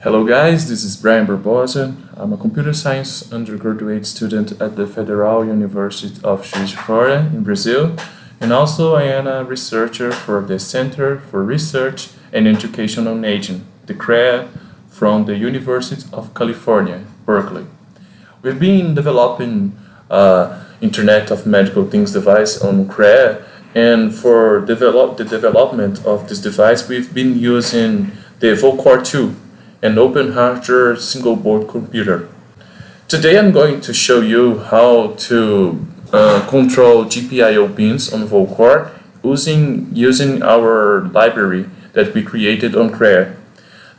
Hello guys, this is Brian Barbosa. I'm a computer science undergraduate student at the Federal University of Juiz de Fora in Brazil, and also I am a researcher for the Center for Research and Education on Aging, the CREA, from the University of California, Berkeley. We've been developing Internet of Medical Things device on CREA, and for the development of this device, we've been using the Vocore2, an open hardware single board computer. Today I'm going to show you how to control GPIO pins on Vocore using our library that we created on CREA.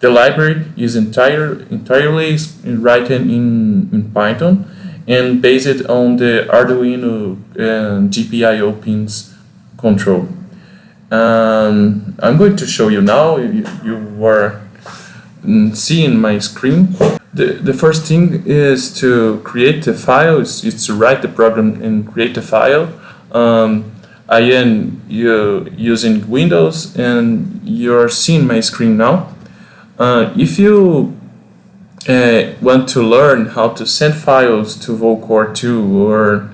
The library is entirely written in Python and based on the Arduino GPIO pins control. I'm going to show you now. You were seeing my screen. The first thing is to create the file. It's to write the program and create the file. I am using Windows, and you're seeing my screen now. If you want to learn how to send files to Vocore2 or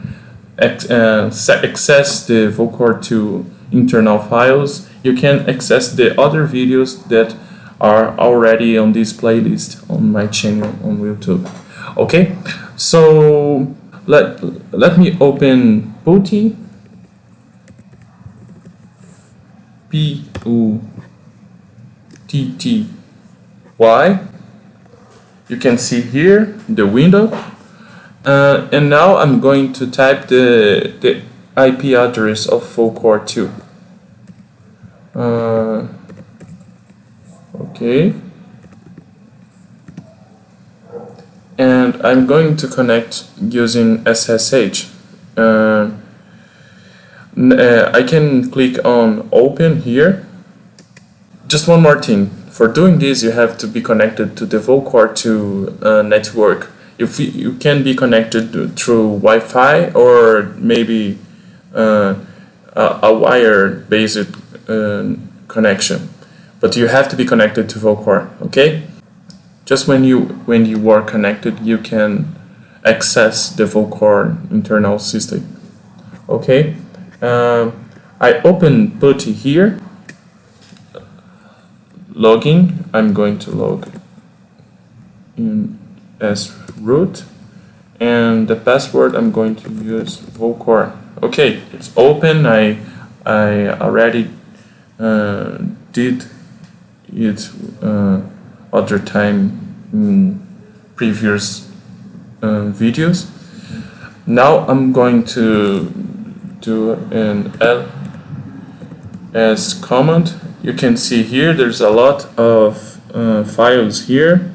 access the Vocore2 internal files, you can access the other videos that are already on this playlist on my channel on YouTube. Okay, so let me open Putty, P-U-T-T-Y. You can see here the window, and now I'm going to type the IP address of Vocore2. Okay, and I'm going to connect using SSH. I can click on open here. Just one more thing, for doing this you have to be connected to the Vocore2 network. If you can be connected through Wi-Fi or maybe a wire-based connection. But you have to be connected to Vocore, okay? Just when you are connected, you can access the Vocore internal system, okay? I open Putty here, login. I'm going to log in as root, and the password I'm going to use Vocore. Okay, it's open. I already did it other time in previous videos. Now I'm going to do an ls command. You can see here there's a lot of files here.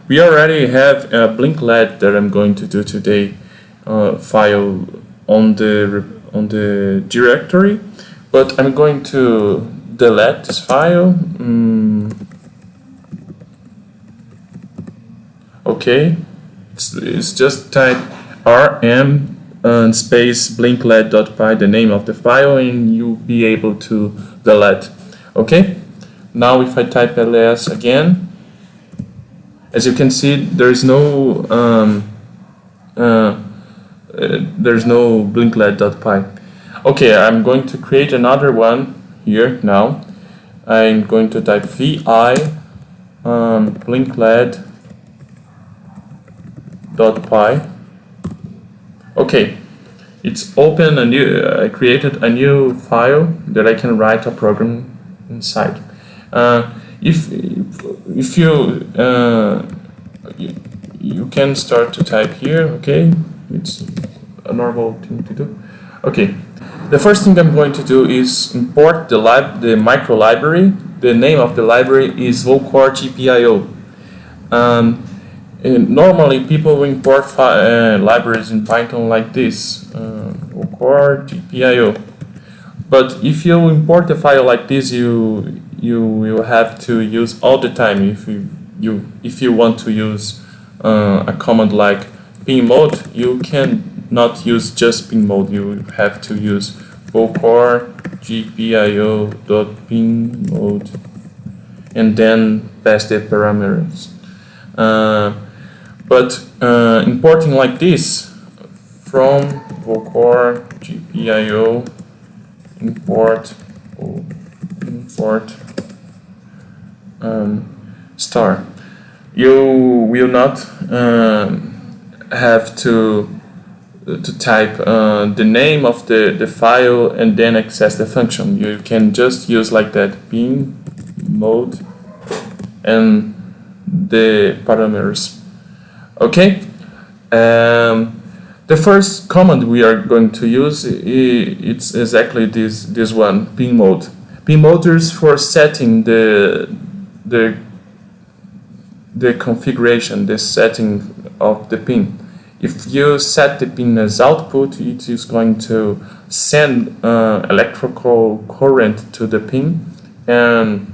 We already have a blink LED that I'm going to do today file on the directory, but I'm going to delete this file. Okay, it's just type rm space blinkled.py, the name of the file, and you'll be able to delete. Okay, now if I type ls again, as you can see, there's no blinkled.py. Okay, I'm going to create another one here now. I'm going to type vi blinkled.py. Okay, it's open a new. I created a new file that I can write a program inside. If you can start to type here. Okay, it's a normal thing to do. Okay. The first thing I'm going to do is import the micro library. The name of the library is Vocore GPIO. Normally people import libraries in Python like this, Vocore GPIO. But if you import a file like this, you will have to use all the time. If you want to use a command like pin mode, you can not use just pin mode. You have to use Vocore GPIO.pin mode and then pass the parameters. But importing like this from Vocore GPIO import star, you will not have to type the name of the file and then access the function. You can just use like that bin mode and the parameters. Okay. The first command we are going to use, it's exactly this one, bin mode. Bin mode is for setting the configuration, the setting of the pin. If you set the pin as output, it is going to send electrical current to the pin, and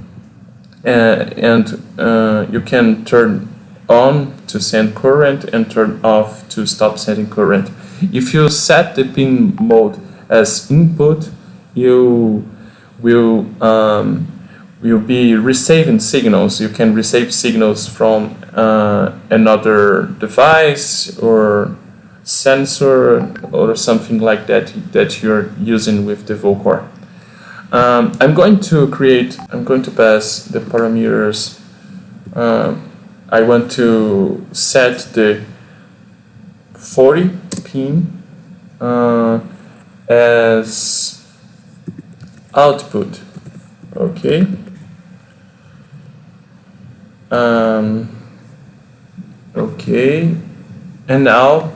you can turn on to send current and turn off to stop sending current. If you set the pin mode as input, you will be receiving signals. You can receive signals from another device or sensor or something like that you're using with the Vocore. I'm going to pass the parameters. I want to set the 40 pin as output. Okay. Okay, and now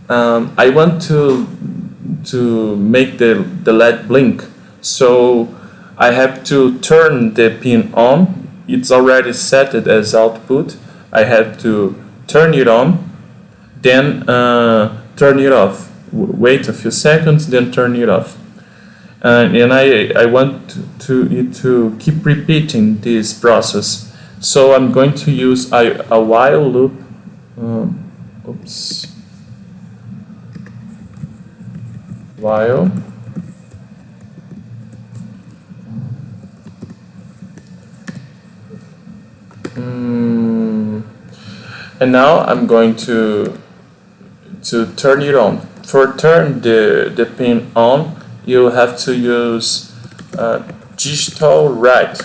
I want to make the LED blink, so I have to turn the pin on. It's already set it as output. I have to turn it on, then turn it off. Wait a few seconds, then turn it off. And I want it to keep repeating this process. So I'm going to use a while loop. While. And now I'm going to turn it on. For turn the pin on, you have to use digital write.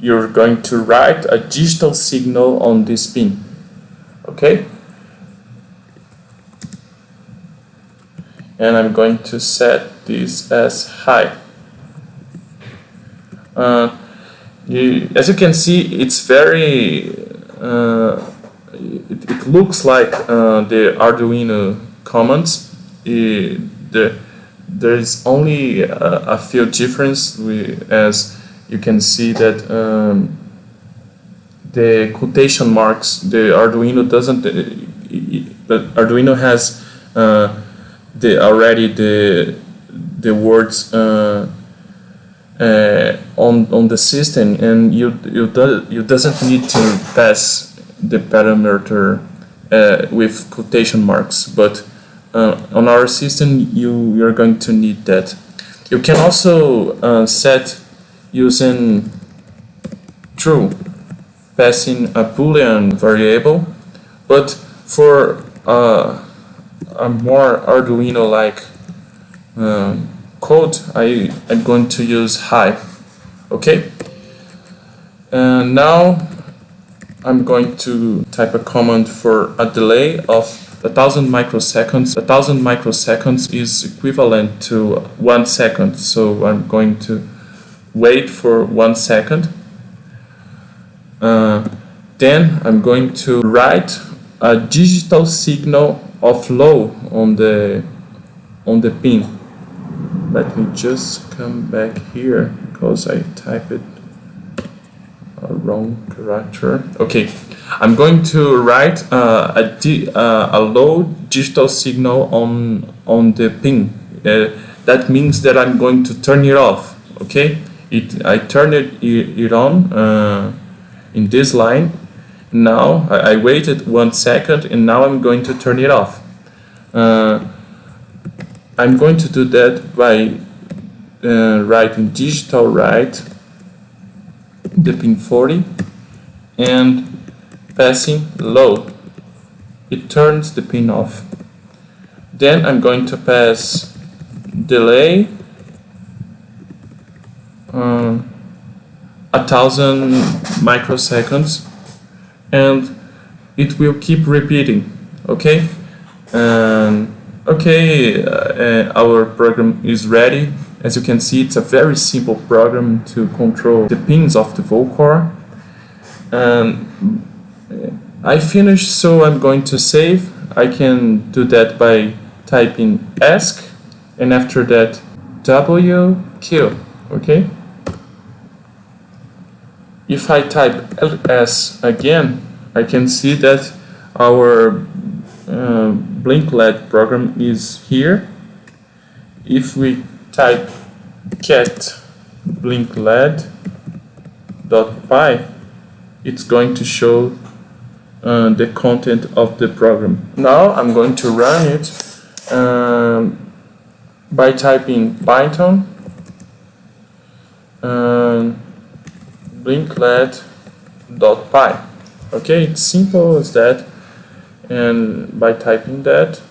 You're going to write a digital signal on this pin. Okay? And I'm going to set this as high. As you can see, it's very it looks like the Arduino commands. There is only a few differences, as you can see that the quotation marks, the Arduino doesn't. But Arduino has already the words on the system, and you doesn't need to pass the parameter with quotation marks, but on our system you're going to need that. You can also set using true, passing a Boolean variable, but for a more Arduino-like code, I'm going to use high. Okay. And now I'm going to type a command for a delay of 1000 microseconds. 1000 microseconds is equivalent to 1 second, so I'm going to wait for 1 second. Then I'm going to write a digital signal of low on the pin. Let me just come back here because I typed a wrong character. Okay, I'm going to write a low digital signal on the pin. That means that I'm going to turn it off. Okay, I turned it on in this line. Now I waited 1 second, and now I'm going to turn it off. I'm going to do that by writing digital write the pin 40 and passing low. It turns the pin off. Then I'm going to pass delay 1000 microseconds, and it will keep repeating. Okay, our program is ready. As you can see, it's a very simple program to control the pins of the Vocore. I finished, so I'm going to save. I can do that by typing ask and after that WQ. Okay. If I type ls again, I can see that our blink LED program is here. If we type cat blink LED.py, it's going to show the content of the program. Now I'm going to run it by typing Python blinkled.py. Okay, it's simple as that, and by typing that,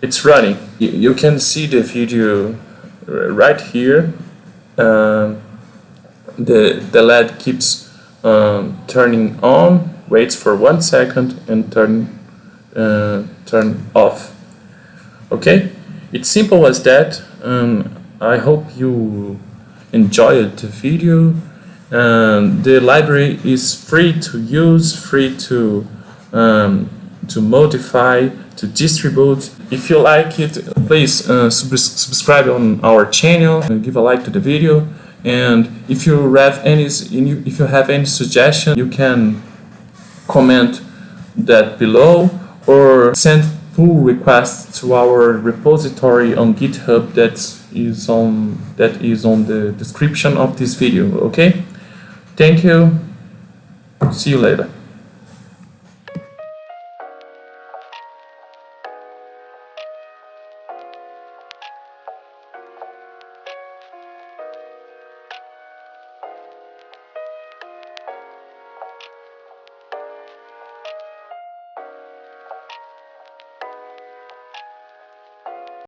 it's running. You can see the video right here. The LED keeps turning on, waits for 1 second, and turn off. Okay, it's simple as that. I hope you enjoyed the video. The library is free to use, free to modify, to distribute. If you like it, please subscribe on our channel and give a like to the video. And if you have any suggestion, you can comment that below or send pull requests to our repository on GitHub that is on the description of this video. Okay, thank you, see you later.